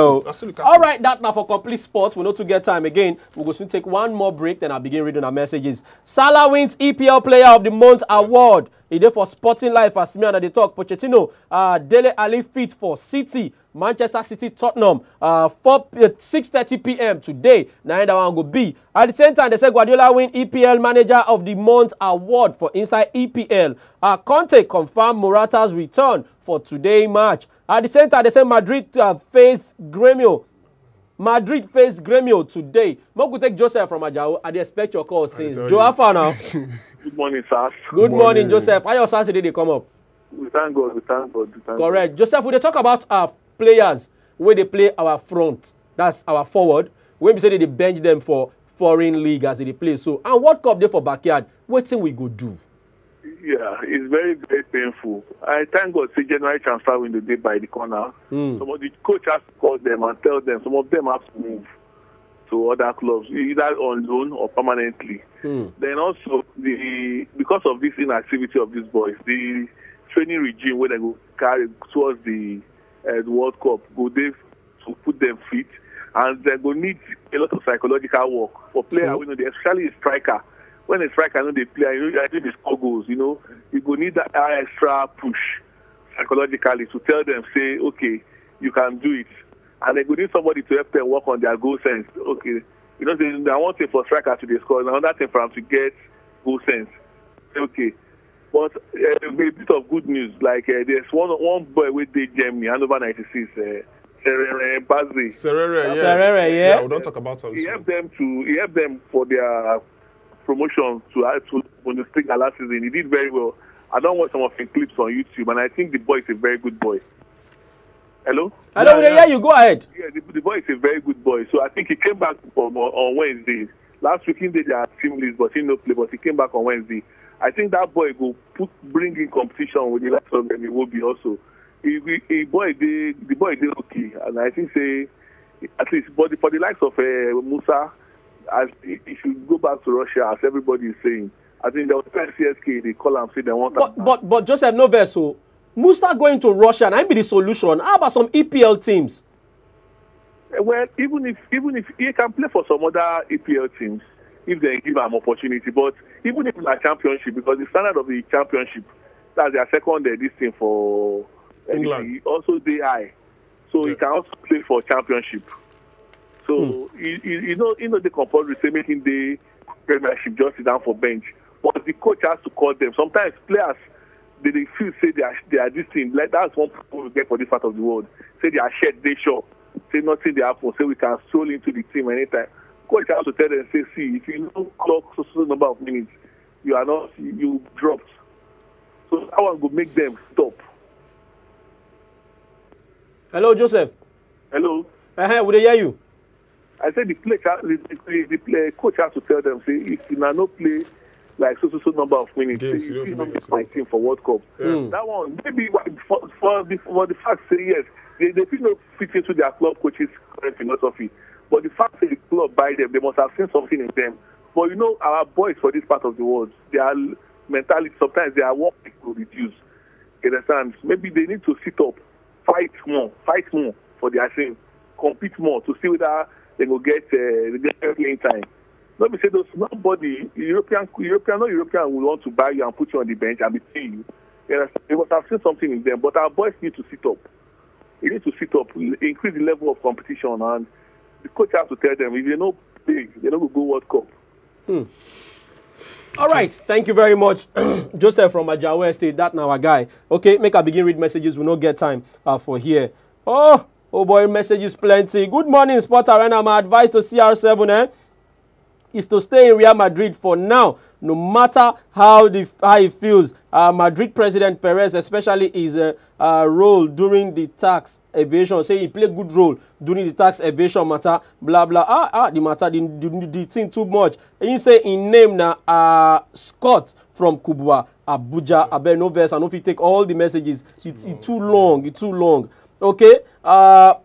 Speaker 1: All right, that now for complete sports. We know to get time again. We will soon take one more break, then I'll begin reading our messages. Salah wins EPL Player of the Month award. He did for Sporting Life as me and they talk. Pochettino, Dele Alli fit for City, Manchester City, Tottenham. 6:30 p.m. today. Now that one go be. At the same time, they say Guardiola win EPL Manager of the Month award for inside EPL. Conte confirmed Morata's return for today's match. At the same time, they say Madrid face Gremio. Madrid face Gremio today. Mo could take Joseph from Ajao. I expect your call since. Joe Alpha now.
Speaker 3: Good morning, sir.
Speaker 1: Good morning, Joseph. How your Saturday they come up?
Speaker 3: We thank God.
Speaker 1: Correct. Joseph, we dey talk about our players where they play our front. That's our forward. When we say they bench them for foreign league as they play. So, and World Cup day for backyard. What thing we go do?
Speaker 3: Yeah, it's very, very painful. I thank God say January transfer window day by the corner. Some of the coach has to call them and tell them some of them have to move to other clubs, either on loan or permanently. Then also because of this inactivity of these boys, the training regime where they go carry towards the World Cup go there to put them fit, and they go need a lot of psychological work for players. Especially a striker. When a striker they play, I think they score goals. You go need that extra push psychologically to tell them, say, okay, you can do it, and they go need somebody to help them work on their goal sense. Okay, they want thing for striker to score, and another thing for them to get goal sense. Okay, but a bit of good news, like there's one boy with the Germany, Hannover 96.
Speaker 1: Serere, yeah.
Speaker 2: We don't talk about him.
Speaker 3: He helped them for their promotion to Bundesliga last season. He did very well. I don't watch some of his clips on YouTube, and I think the boy is a very good boy. Hello?
Speaker 1: Yeah, you go ahead.
Speaker 3: Yeah, the boy is a very good boy. So I think he came back on Wednesday. Last week he did their team list, but he no play. But he came back on Wednesday. I think that boy will bring in competition with the likes of them. He will be also. The boy did okay, and I think say at least for the likes of Musa, as if you go back to Russia, as everybody is saying, I think there was CSK, they call and say they want.
Speaker 1: But Joseph Noveso, Musa going to Russia, and be the solution. How about some EPL teams?
Speaker 3: Well, even if he can play for some other EPL teams, if they give him opportunity, but even if it's championship, because the standard of the championship, that's their second this thing for
Speaker 2: England.
Speaker 3: Also they high, so he can also play for championship. So the compulsory say making the Premiership just sit down for bench, but the coach has to call them. Sometimes players they feel say they are this thing. Like that's one people we get for this part of the world. Say they are shared, they sure. Say nothing they happen. Say we can stroll into the team anytime. Coach has to tell them, say, see, if you don't clock so number of minutes, you dropped. So that one will make them stop.
Speaker 1: Hello, Joseph.
Speaker 3: Hello.
Speaker 1: Would they hear you?
Speaker 3: I said the coach has to tell them, say, if you not play like so number of minutes,
Speaker 2: games,
Speaker 3: you don't make my team for World Cup. That one, maybe for the fact say yes, they feel not fit into their club coach's current philosophy. But the fact that the club buy them, they must have seen something in them. But our boys for this part of the world, their mentality, sometimes their work will reduce. You understand? Maybe they need to sit up, fight more for their team, compete more to see whether they will get playing time. Let me say those nobody European will want to buy you and put you on the bench and be paying you. You understand? They must have seen something in them. But our boys need to sit up. They need to sit up, increase the level of competition, and the coach has to tell them if they don't play, they don't go World Cup.
Speaker 1: All right, thank you very much, Joseph from Ajawa Estate. That now our guy. Okay, make I begin read messages. We don't get time for here. Oh, Oh boy, messages plenty. Good morning, Sport Arena. My advice to CR7 is to stay in Real Madrid for now, no matter how he feels. Madrid President Perez, especially his role during the tax evasion, say he played good role during the tax evasion matter, blah blah. The matter, the thing too much. He say in name na Scott from Kubwa, Abuja. I bet no verse. I know if you take all the messages, it's too long. It's too long. Okay. Oh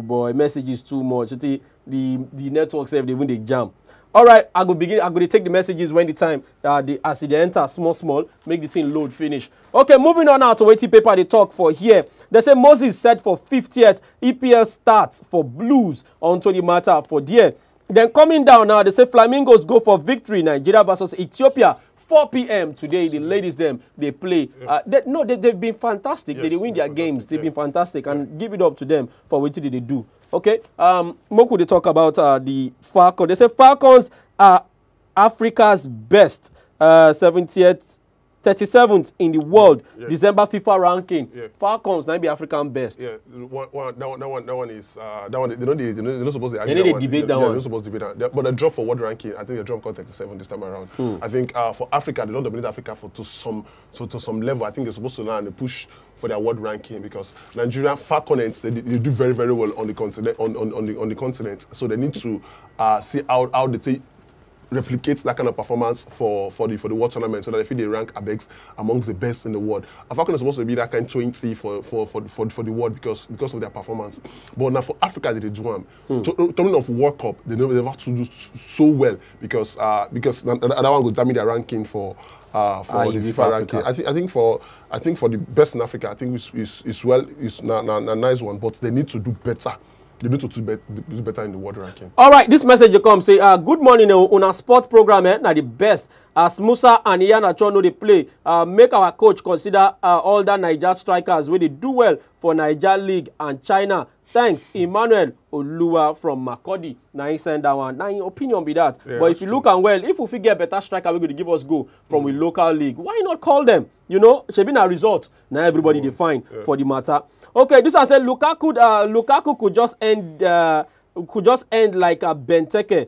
Speaker 1: boy, messages too much. The network say they win the jam. All right, I go take the messages when the time as they enter small, make the thing load finish. Okay, moving on now to waiting paper they talk for here. They say Moses set for 50th EPL starts for Blues onto the matter for there. Then coming down now, they say Flamingos go for victory. Nigeria versus Ethiopia. 4 p.m. today, the ladies they play. They've been fantastic. Yes, they win their games. They've been fantastic, and give it up to them for what did they do. Okay. Moku they talk about the Falcons. They say Falcons are Africa's best 70th. 37th in the world, December FIFA ranking. Falcons now be African best. Yeah, that one is that one. They're not supposed to argue that one. Debate that one. They're not supposed to debate that. But the drop for world ranking, I think the drop got 37 this time around. I think for Africa, they don't dominate Africa to some level. I think they're supposed to now push for their world ranking because Nigeria Falcons they do very very well on the continent on the continent. So they need to see how they take. Replicates that kind of performance for the world tournament so that they feel they rank abex amongst the best in the world. Falcon is supposed to be that kind of 20 for the world because of their performance. But now for Africa they do them. Talking of World Cup, they have to do so well because the other one will determine their ranking for the FIFA ranking. I think for the best in Africa, I think is a nice one, but they need to do better. They need to do better in the world ranking. All right, this message you come say, good morning on our sport program, now the best. As Musa and Ian Achon know they play, make our coach consider all the Niger strikers where they do well for Niger League and China. Thanks, Emmanuel Oluwa from Makodi. Now he send that one. Now your opinion be that. Yeah, but if you look and well, if we get better striker, we're going to give us go from a local league. Why not call them? You know, should be a result. Now everybody define for the matter. Okay, this one said Lukaku could just end like a Benteke.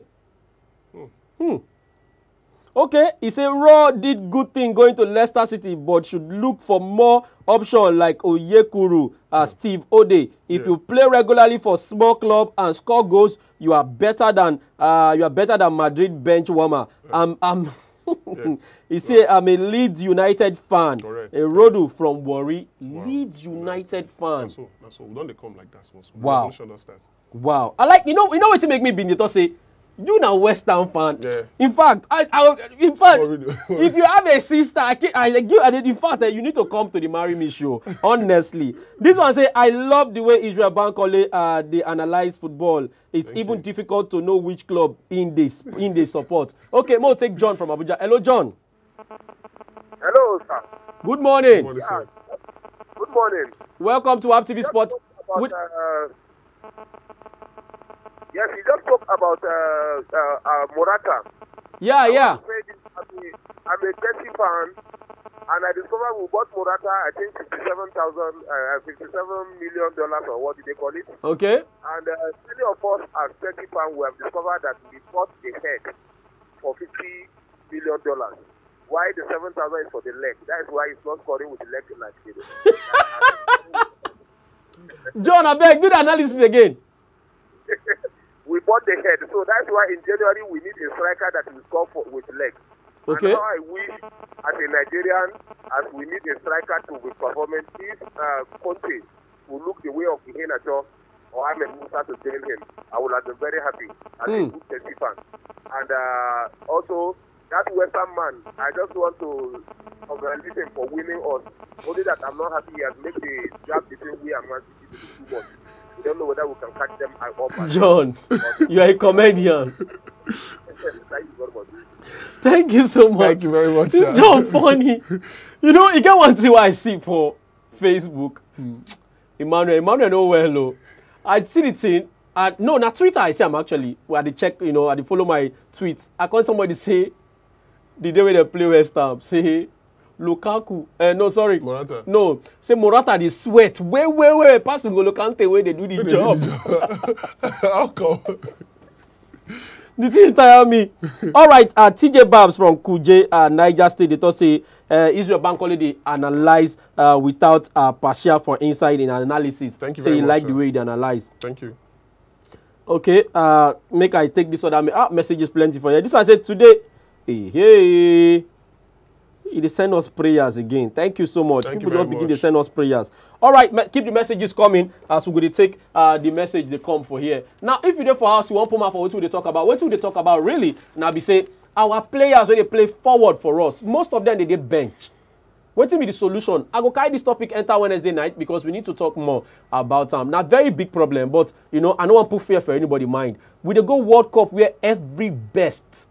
Speaker 1: Okay, he said Raw did good thing going to Leicester City, but should look for more options like Oyekuru, Steve Ode. If you play regularly for small club and score goals, you are better than Madrid bench warmer. He said, I'm a Leeds United fan. Correct. A Rodu from Warri. Wow. Leeds United fan.
Speaker 2: That's all. We don't come like that.
Speaker 1: Wow. Wow. I like, you know what to make me be to say, you now West Ham fan. Yeah. In fact, if you have a sister, in fact, you need to come to the Marry Me show. Honestly, this one say I love the way Israel Bankole they analyze football. It's even difficult to know which club in this support. Okay, Mo take John from Abuja. Hello, John.
Speaker 3: Hello, sir.
Speaker 1: Good morning.
Speaker 3: Good morning, sir. Good morning.
Speaker 1: Welcome to AppTV Sport.
Speaker 3: Yes, you just talked about Morata.
Speaker 1: Yeah.
Speaker 3: I'm a Chelsea fan, and I discovered we bought Morata, I think $57 million, or what did they call it?
Speaker 1: Okay.
Speaker 3: And many of us as Chelsea fans, we have discovered that we bought the head for $50 million. Why the 7,000 is for the leg? That is why it's not scoring with the leg like this.
Speaker 1: John, I beg, do the analysis again.
Speaker 3: We bought the head, so that's why in January we need a striker that will score with legs. Okay. And now I wish, as a Nigerian, as we need a striker to be performing, if Conte will look the way of the Henacho or Ahmed Musa to join him, I would have been very happy as a good Chelsea fan. And also, that Western man, I just want to congratulate him for winning us. Only that I'm not happy he has made the gap between we and Man City too much. We don't know whether we can catch them up.
Speaker 1: John, you are a comedian. Thank you so much.
Speaker 2: Thank you very much, sir.
Speaker 1: John, funny. You know, you get one thing I see for Facebook. Emmanuel, no well, I see the thing. No, na Twitter I see I'm actually where they check, I they follow my tweets. I call somebody say the day when they play West Ham, say Lukaku. No, sorry.
Speaker 2: Morata.
Speaker 1: No. Say Morata dey sweat. Wait. Pass N'Golo Kante where they do the job.
Speaker 2: How come?
Speaker 1: The thing tire me. All right, TJ Babs from Kuje, Niger State, they thought say Israel Bank holiday analyze without partial for insight in analysis.
Speaker 2: Thank you
Speaker 1: say
Speaker 2: very
Speaker 1: you
Speaker 2: much,
Speaker 1: like
Speaker 2: sir.
Speaker 1: the way they analyze.
Speaker 2: Thank you.
Speaker 1: Okay, make I take this other messages plenty for you. This I said today. Hey. They send us prayers again. Thank you so much.
Speaker 2: Thank
Speaker 1: People
Speaker 2: you very
Speaker 1: don't begin
Speaker 2: much.
Speaker 1: to send us prayers. All right, keep the messages coming as we're going to take the message they come for here. Now, if you're there for us, you want to put out for what they talk about. What do they talk about really? Now, be say our players when they play forward for us, most of them they bench. What will be the solution? I go carry this topic enter Wednesday night because we need to talk more about now very big problem, but you know I don't want to put fear for anybody mind. We dey go World Cup where every best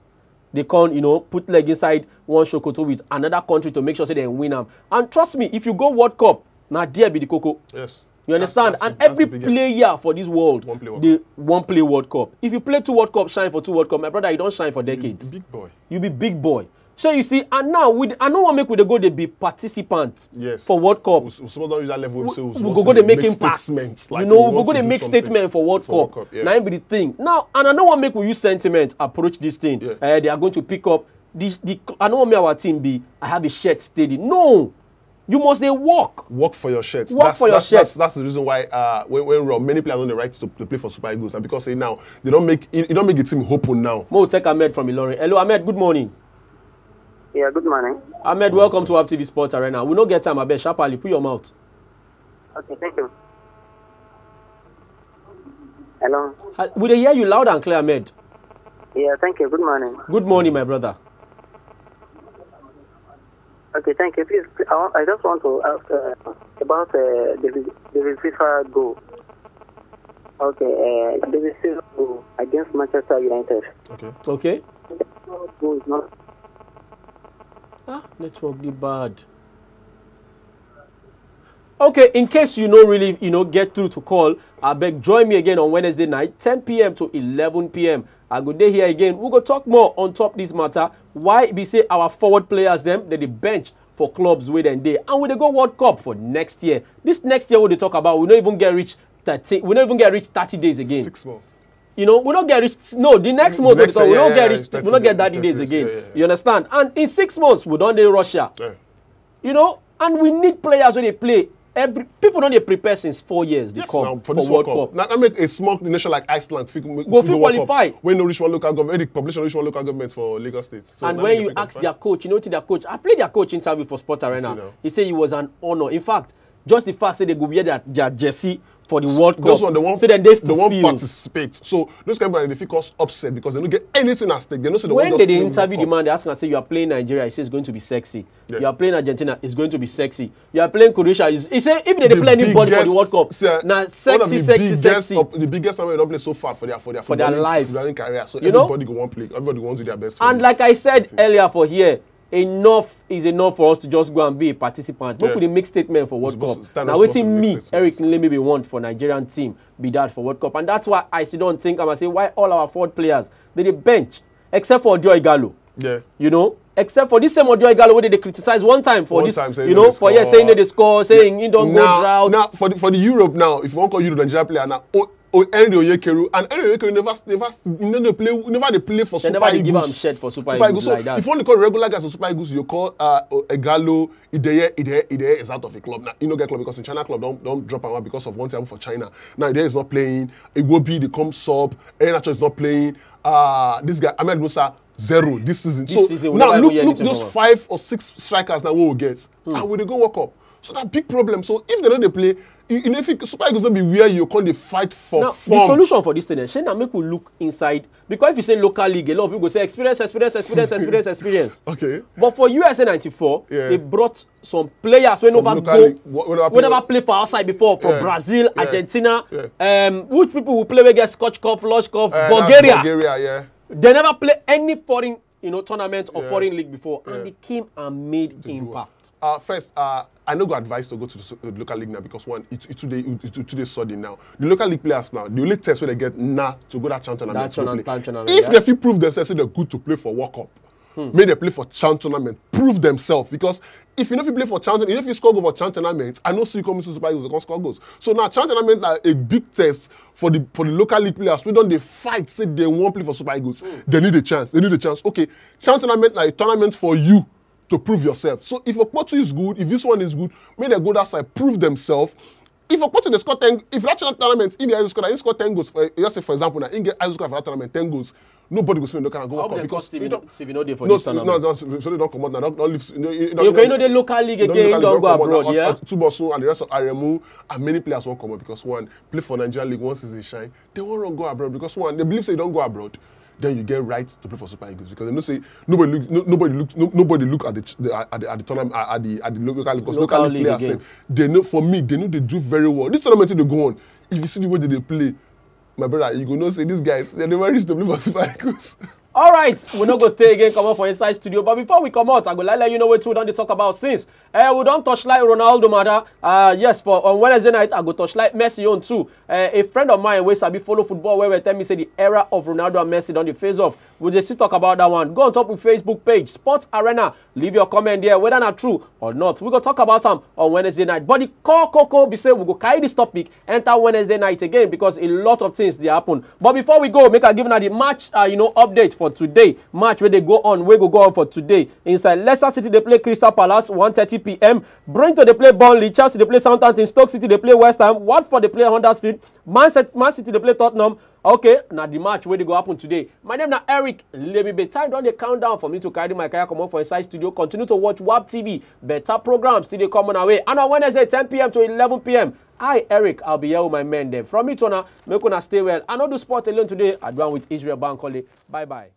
Speaker 1: they can't, you know, put leg inside one shokoto with another country to make sure they win them. And trust me, if you go World Cup, now there be the cocoa.
Speaker 2: Yes.
Speaker 1: You understand? And every player for this world, they won't play World Cup. If you play 2 World Cup, shine for 2 World Cup, my brother, you don't shine for decades.
Speaker 2: Big boy.
Speaker 1: You be big boy. So you see, and now I don't want to make with the go they be participants for World Cup.
Speaker 2: We don't use that level.
Speaker 1: We go to make impact.
Speaker 2: Like
Speaker 1: you know, we go to make statement for World Cup.
Speaker 2: Yeah.
Speaker 1: Now be the thing. Now, and I don't want to make we use sentiment approach this thing.
Speaker 2: Yeah.
Speaker 1: They are going to pick up I don't want me our team be I have a shirt steady. No. You must work.
Speaker 2: Work for your shirts.
Speaker 1: Work for your shirts.
Speaker 2: That's the reason why when many players on the right to play for Super Eagles, and because say now they don't make the team open now.
Speaker 1: Mo take Ahmed from Ilorin. Hello Ahmed, good morning.
Speaker 3: Yeah, good morning.
Speaker 1: Ahmed, welcome to Up TV Sports Arena. We don't get time, I bet sharply put your mouth.
Speaker 3: Okay, thank you. Hello.
Speaker 1: We hear you loud and clear, Ahmed.
Speaker 3: Yeah, thank you. Good morning.
Speaker 1: Good morning, my brother.
Speaker 3: Okay, thank you. Please, I just want to ask about the FIFA goal. Okay, the FIFA goal against Manchester United.
Speaker 1: Okay.
Speaker 3: The goal is not.
Speaker 1: Network be bad. Okay, in case you don't really, get through to call, I beg join me again on Wednesday night, 10 p.m. to 11 p.m. I go there here again. We'll go talk more on top this matter. Why we say our forward players them, they bench for clubs with and day. And we they go World Cup for next year. This next year what they talk about, we don't even get reached 30. We don't even get reached 30 days again.
Speaker 2: 6 months.
Speaker 1: We don't get reached. No, the next month we don't get reached. We don't get 30 days again.
Speaker 2: Yeah.
Speaker 1: You understand? And in 6 months we don't do Russia.
Speaker 2: Yeah.
Speaker 1: And we need players when they play. People don't prepare since 4 years. They come
Speaker 2: now,
Speaker 1: for
Speaker 2: this
Speaker 1: World Cup.
Speaker 2: Now, I make a small nation like Iceland
Speaker 1: go qualify.
Speaker 2: When no reach one local government, the population reach one local government for Lagos State. So
Speaker 1: and when you ask their coach, their coach. I played their coach interview for Sport Arena. He said it was an honor. In fact, just the fact that they go wear their jersey for the World Cup.
Speaker 2: Those one,
Speaker 1: so then they
Speaker 2: won't participate. So those kind of people, they feel cause upset because they don't get anything at stake. They don't say
Speaker 1: when they interview the man, they ask and say, you are playing Nigeria, he says it's going to be sexy.
Speaker 2: Yeah.
Speaker 1: You are playing Argentina, it's going to be sexy. You are playing Croatia, he said if they play anybody for the World Cup, now sexy.
Speaker 2: The biggest time they don't play so far for their
Speaker 1: life,
Speaker 2: career. So everybody go want play, everybody wants to do their best.
Speaker 1: And like I said earlier for here, enough is enough for us to just go and be a participant. But we make statement for World Cup. Now waiting me, Eric Nlemi be want for Nigerian team be that for World Cup. And that's why I still don't think I'm gonna say why all our forward players they bench except for Joy Gallo.
Speaker 2: Yeah.
Speaker 1: Except for this same Joy Gallo where they criticize one time for this,
Speaker 2: saying
Speaker 1: saying they score, saying he don't go drought.
Speaker 2: Now for the Europe now, if you want to call Europe Nigeria player now, Henry Oyekeru and Henry Oyekeru never play for Super Eagles.
Speaker 1: Never give him shirt for Super Eagles
Speaker 2: so
Speaker 1: like that.
Speaker 2: If you want to call regular guys for Super Eagles, you call Egalo, Ideye is out of a club now. You know get club because in China club don't drop him because of one thing for China. Now Ideye is not playing. Iwobi they come sub. Enacho is not playing. This guy Ahmed Musa 0 this season. Now look those 5 or 6 strikers that we will get, and we they go World Cup. So that big problem. So if they don't play, if Super Eagles don't be where you can't fight for
Speaker 1: now,
Speaker 2: form.
Speaker 1: the solution for this thing, Shana make we look inside because if you say local league, a lot of people say experience.
Speaker 2: Okay.
Speaker 1: But for USA 94, they brought some players when never play for outside before for Brazil, Argentina. Which people who play against Kochkov, Loshkov, Bulgaria. They never play any foreign tournament or foreign league before, and they came and made impact.
Speaker 2: First, I no go advise to go to the local league now because one, it's today sudden now. The local league players now, the only test where they get to go that tournament to play. If they feel prove themselves they're good to play for World Cup, May they play for CHAN tournament, prove themselves. Because if you know if you play for CHAN, if you score goals for CHAN tournament, I know see you coming to Super Eagles, you can score goals. So now CHAN tournament are a big test for the local league players. We don't they fight, say they won't play for Super Eagles. They need a chance. They need a chance. Okay, CHAN tournament like a tournament for you to prove yourself. So if Okpoto is good, if this one is good, may they go that side, prove themselves. If Okpoto they score 10, if that tournament, in the score 10 goals, just say for example, now in the score for that tournament 10 goals, nobody will say no can go up because
Speaker 1: you don't for
Speaker 2: no,
Speaker 1: this tournament.
Speaker 2: No, so they don't come out now. Don't live.
Speaker 1: You know the local league again, don't go abroad, yeah.
Speaker 2: Tubosu and the rest of Aremu and many players won't come out because one play for Nigerian league once season shine, they won't go abroad because one they believe say they don't go abroad. Then you get right to play for Super Eagles because they know say nobody look at the tournament at the local league because local league players say they know for me they know they do very well. This tournament they go on. If you see the way they play, my brother, you go know say these guys they never reach to play for Super Eagles.
Speaker 1: All right, we're not going to take again, come out for Inside Studio. But before we come out, I will let you know what we don't talk about since. We don't touch like Ronaldo matter. Yes, for on Wednesday night, I go touch like Messi on too. A friend of mine, where Sabi follow football, where tell me say the era of Ronaldo and Messi on the face off. We'll just talk about that one. Go on top of Facebook page, Sports Arena. Leave your comment there, whether not true or not. We're going to talk about them on Wednesday night. But the core cocoa, be say we go carry this topic, enter Wednesday night again because a lot of things they happen. But before we go, make a give now the match, update for today. Match where they go on for today. Inside Leicester City, they play Crystal Palace, 1:30 p.m. Brentford, they play Burnley. Chelsea, they play Southampton. Stoke City, they play West Ham. Watford, they play Huddersfield. Man City, they play Tottenham. Okay, now the match where they go happen today. My name is Eric Lemibe. Time down the countdown for me to carry my career come on for Inside Studio. Continue to watch WAP TV. Better programs till they come on our way. And on Wednesday, 10 p.m. to 11 p.m. I, Eric, I'll be here with my men there. From me to now, make una stay well. I know do sport alone today. I do one with Israel Bankole. Bye-bye.